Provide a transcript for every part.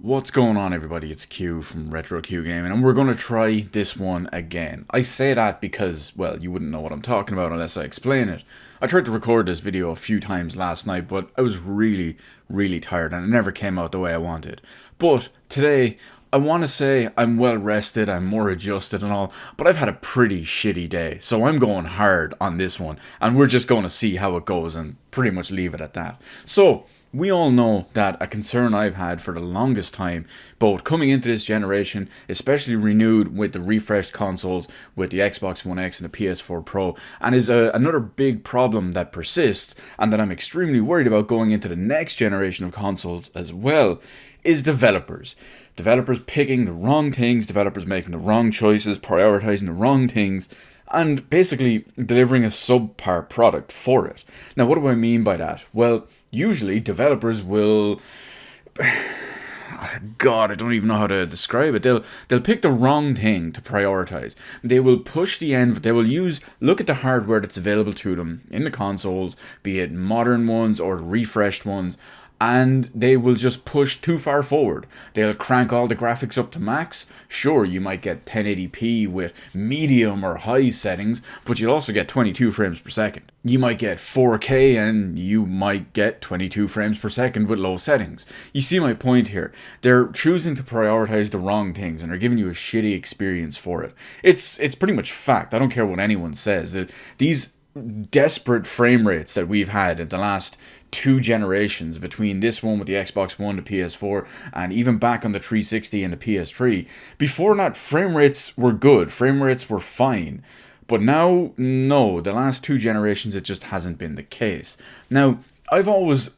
What's going on, everybody? It's Q from Retro Q Gaming, and we're going to try this one again. I say that because, well, you wouldn't know what I'm talking about unless I explain it. I tried to record this video a few times last night, but I was really tired and it never came out the way I wanted. But today, I want to say I'm well rested, I'm more adjusted and all, but I've had a pretty shitty day, so I'm going hard on this one, and we're just going to see how it goes and pretty much leave it at that. So, we all know that a concern I've had for the longest time, both coming into this generation, especially renewed with the refreshed consoles, with the Xbox One X and the PS4 Pro, and is another big problem that persists, and that I'm extremely worried about going into the next generation of consoles as well, is developers. Developers picking the wrong things, developers making the wrong choices, prioritizing the wrong things, and basically delivering a subpar product for it. Now, what do I mean by that? Well, usually developers will... God, I don't even know how to describe it. They'll pick the wrong thing to prioritize. They will push the end. They will look at the hardware that's available to them in the consoles, be it modern ones or refreshed ones, and they will just push too far forward. They'll crank all the graphics up to max. Sure, you might get 1080p with medium or high settings, but you'll also get 22 frames per second. You might get 4K and you might get 22 frames per second with low settings. You see my point here. They're choosing to prioritize the wrong things and they're giving you a shitty experience for it. It's pretty much fact. I don't care what anyone says. These desperate frame rates that we've had in the last two generations, between this one with the Xbox One, the PS4, and even back on the 360 and the PS3, before that frame rates were good, frame rates were fine. But now, no, the last two generations it just hasn't been the case. Now, I've always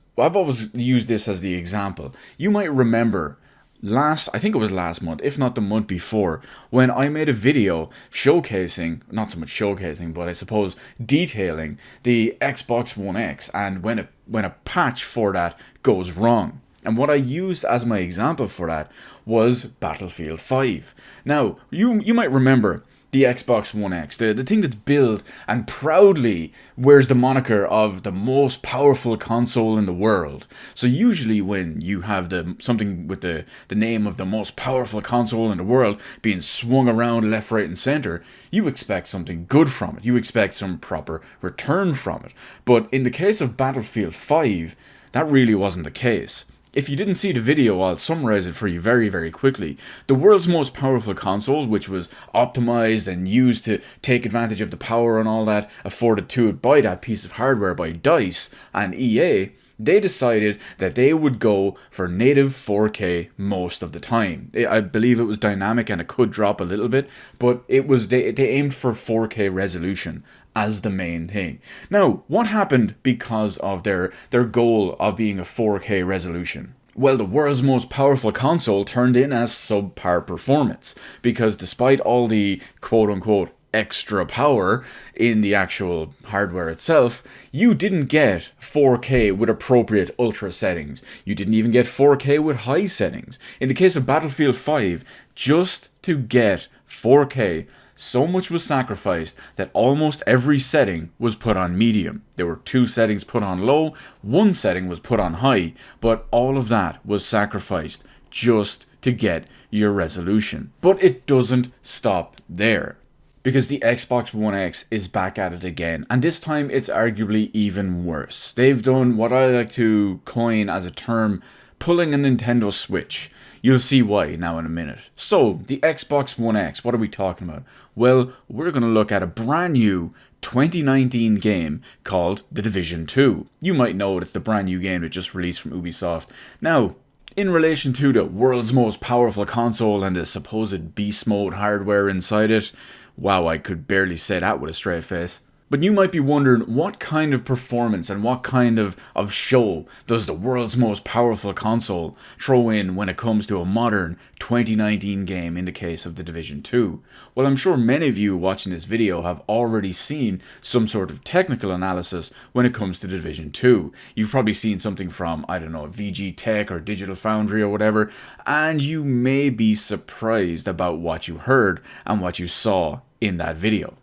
used this as the example. You might remember I think it was last month, if not the month before, when I made a video showcasing, not so much showcasing, but I suppose detailing the Xbox One X, and when a patch for that goes wrong. And what I used as my example for that was Battlefield 5. Now, you might remember the Xbox One X, the thing that's billed and proudly wears the moniker of the most powerful console in the world. So usually when you have something with the name of the most powerful console in the world being swung around left, right and center, you expect something good from it. You expect some proper return from it. But in the case of Battlefield 5, that really wasn't the case. If you didn't see the video, I'll summarize it for you very quickly. The world's most powerful console, which was optimized and used to take advantage of the power and all that afforded to it by that piece of hardware by DICE and EA, they decided that they would go for native 4K most of the time. I believe it was dynamic and it could drop a little bit, but they aimed for 4K resolution as the main thing. Now, what happened because of their goal of being a 4K resolution? Well, the world's most powerful console turned in as subpar performance, because despite all the quote-unquote extra power in the actual hardware itself, you didn't get 4K with appropriate ultra settings. You didn't even get 4K with high settings. In the case of Battlefield 5, just to get 4K, so much was sacrificed that almost every setting was put on medium. There were two settings put on low, one setting was put on high, but all of that was sacrificed just to get your resolution. But it doesn't stop there, because the Xbox One X is back at it again, and this time it's arguably even worse. They've done what I like to coin as a term, pulling a Nintendo Switch. You'll see why now in a minute. So, the Xbox One X, what are we talking about? Well, we're going to look at a brand new 2019 game called The Division 2. You might know it, it's the brand new game that just released from Ubisoft. Now, in relation to the world's most powerful console and the supposed beast mode hardware inside it, wow, I could barely say that with a straight face. But you might be wondering, what kind of performance and what kind of show does the world's most powerful console throw in when it comes to a modern 2019 game in the case of The Division 2? Well, I'm sure many of you watching this video have already seen some sort of technical analysis when it comes to The Division 2. You've probably seen something from, I don't know, VG Tech or Digital Foundry or whatever, and you may be surprised about what you heard and what you saw in that video.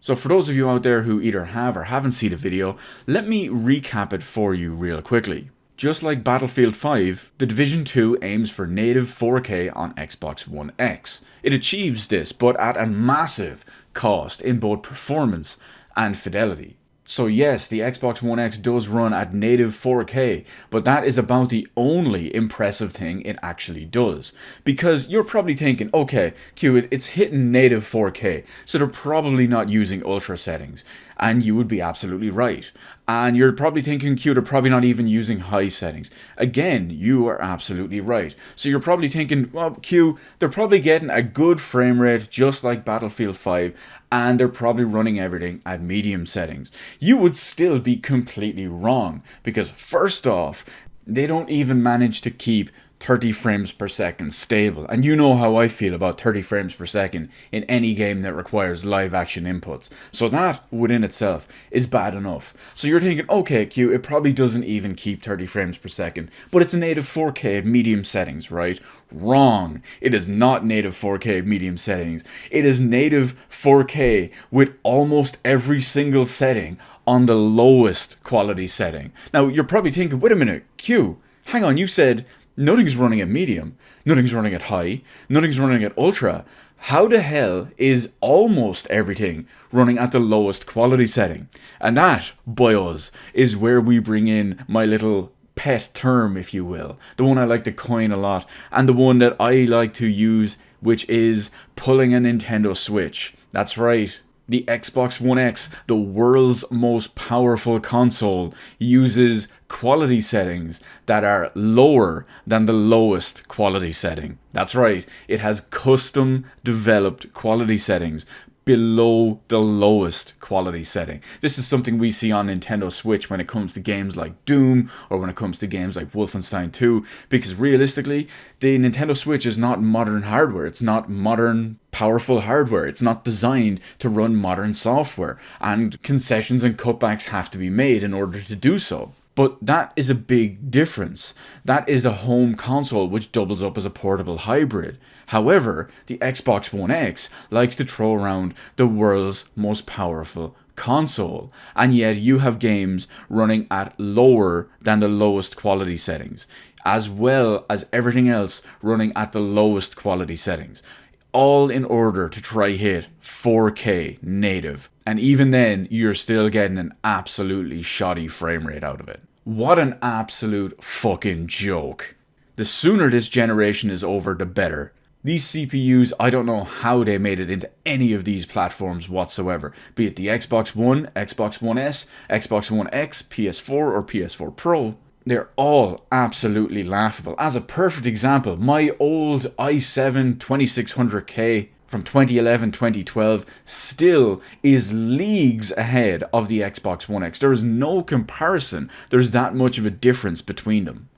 So for those of you out there who either have or haven't seen the video, let me recap it for you real quickly. Just like Battlefield 5, The Division 2 aims for native 4K on Xbox One X. It achieves this, but at a massive cost in both performance and fidelity. So yes, the Xbox One X does run at native 4K, but that is about the only impressive thing it actually does. Because you're probably thinking, okay, Q, it's hitting native 4K, so they're probably not using ultra settings. And you would be absolutely right. And you're probably thinking, Q, they're probably not even using high settings. Again, you are absolutely right. So you're probably thinking, well, Q, they're probably getting a good frame rate just like Battlefield 5, and they're probably running everything at medium settings. You would still be completely wrong, because first off, they don't even manage to keep 30 frames per second stable. And you know how I feel about 30 frames per second in any game that requires live action inputs. So that within itself is bad enough. So you're thinking, okay, Q, it probably doesn't even keep 30 frames per second, but it's a native 4K at medium settings, right? Wrong. It is not native 4K at medium settings. It is native 4K with almost every single setting on the lowest quality setting. Now, you're probably thinking, wait a minute, Q, hang on, you said nothing's running at medium, nothing's running at high, nothing's running at ultra. How the hell is almost everything running at the lowest quality setting? And that, boys, is where we bring in my little pet term, if you will. The one I like to coin a lot, and the one that I like to use, which is pulling a Nintendo Switch. That's right. The Xbox One X, the world's most powerful console, uses quality settings that are lower than the lowest quality setting. That's right, it has custom developed quality settings below the lowest quality setting. This is something we see on Nintendo Switch when it comes to games like Doom or when it comes to games like Wolfenstein 2, because realistically, the Nintendo Switch is not modern hardware. It's not modern, powerful hardware. It's not designed to run modern software, and concessions and cutbacks have to be made in order to do so. But that is a big difference. That is a home console which doubles up as a portable hybrid. However, the Xbox One X likes to throw around the world's most powerful console, and yet you have games running at lower than the lowest quality settings, as well as everything else running at the lowest quality settings, all in order to try hit 4K native. And even then, you're still getting an absolutely shoddy frame rate out of it. What an absolute fucking joke. The sooner this generation is over, the better. These CPUs, I don't know how they made it into any of these platforms whatsoever. Be it the Xbox One, Xbox One S, Xbox One X, PS4 or PS4 Pro. They're all absolutely laughable. As a perfect example, my old i7 2600K from 2011-2012 still is leagues ahead of the Xbox One X. There is no comparison. There's that much of a difference between them.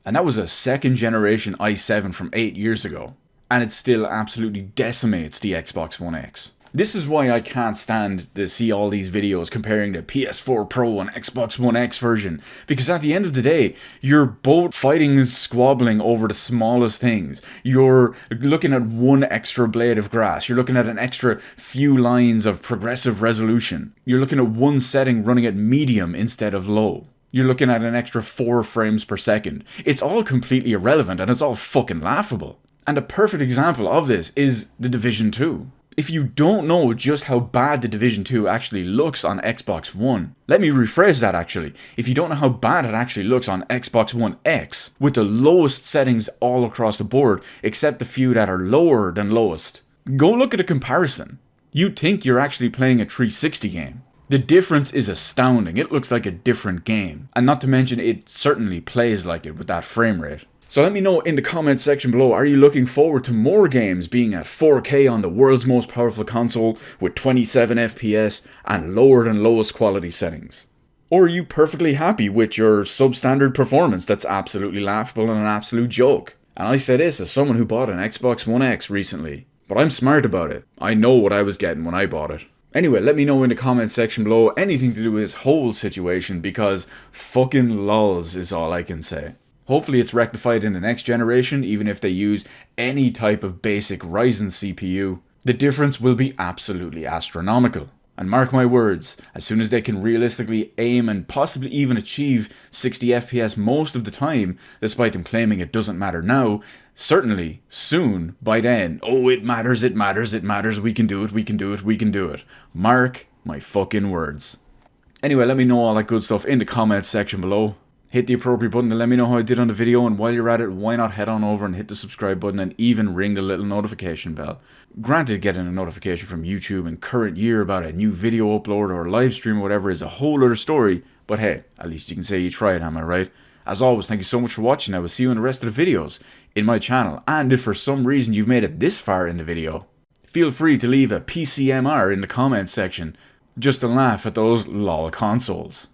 And that was a second generation i7 from 8 years ago. And it still absolutely decimates the Xbox One X. This is why I can't stand to see all these videos comparing the PS4 Pro and Xbox One X version. Because at the end of the day, you're both fighting and squabbling over the smallest things. You're looking at one extra blade of grass. You're looking at an extra few lines of progressive resolution. You're looking at one setting running at medium instead of low. You're looking at an extra 4 frames per second. It's all completely irrelevant and it's all fucking laughable. And a perfect example of this is The Division 2. If you don't know just how bad The Division 2 actually looks on Xbox One, let me rephrase that actually. If you don't know how bad it actually looks on Xbox One X, with the lowest settings all across the board, except the few that are lower than lowest, go look at a comparison. You'd think you're actually playing a 360 game. The difference is astounding. It looks like a different game. And not to mention, it certainly plays like it with that frame rate. So let me know in the comments section below, are you looking forward to more games being at 4K on the world's most powerful console with 27 FPS and lower than lowest quality settings? Or are you perfectly happy with your substandard performance that's absolutely laughable and an absolute joke? And I say this as someone who bought an Xbox One X recently. But I'm smart about it. I know what I was getting when I bought it. Anyway, let me know in the comments section below anything to do with this whole situation, because fucking lols is all I can say. Hopefully it's rectified in the next generation, even if they use any type of basic Ryzen CPU. The difference will be absolutely astronomical. And mark my words, as soon as they can realistically aim and possibly even achieve 60 FPS most of the time, despite them claiming it doesn't matter now, certainly soon, by then, oh, it matters, it matters, it matters, we can do it, we can do it, we can do it. Mark my fucking words. Anyway, let me know all that good stuff in the comments section below. Hit the appropriate button to let me know how I did on the video, and while you're at it, why not head on over and hit the subscribe button and even ring the little notification bell. Granted, getting a notification from YouTube in current year about a new video upload or live stream or whatever is a whole other story, but hey, at least you can say you tried, am I right? As always, thank you so much for watching. I will see you in the rest of the videos in my channel, and if for some reason you've made it this far in the video, feel free to leave a PCMR in the comments section just to laugh at those lol consoles.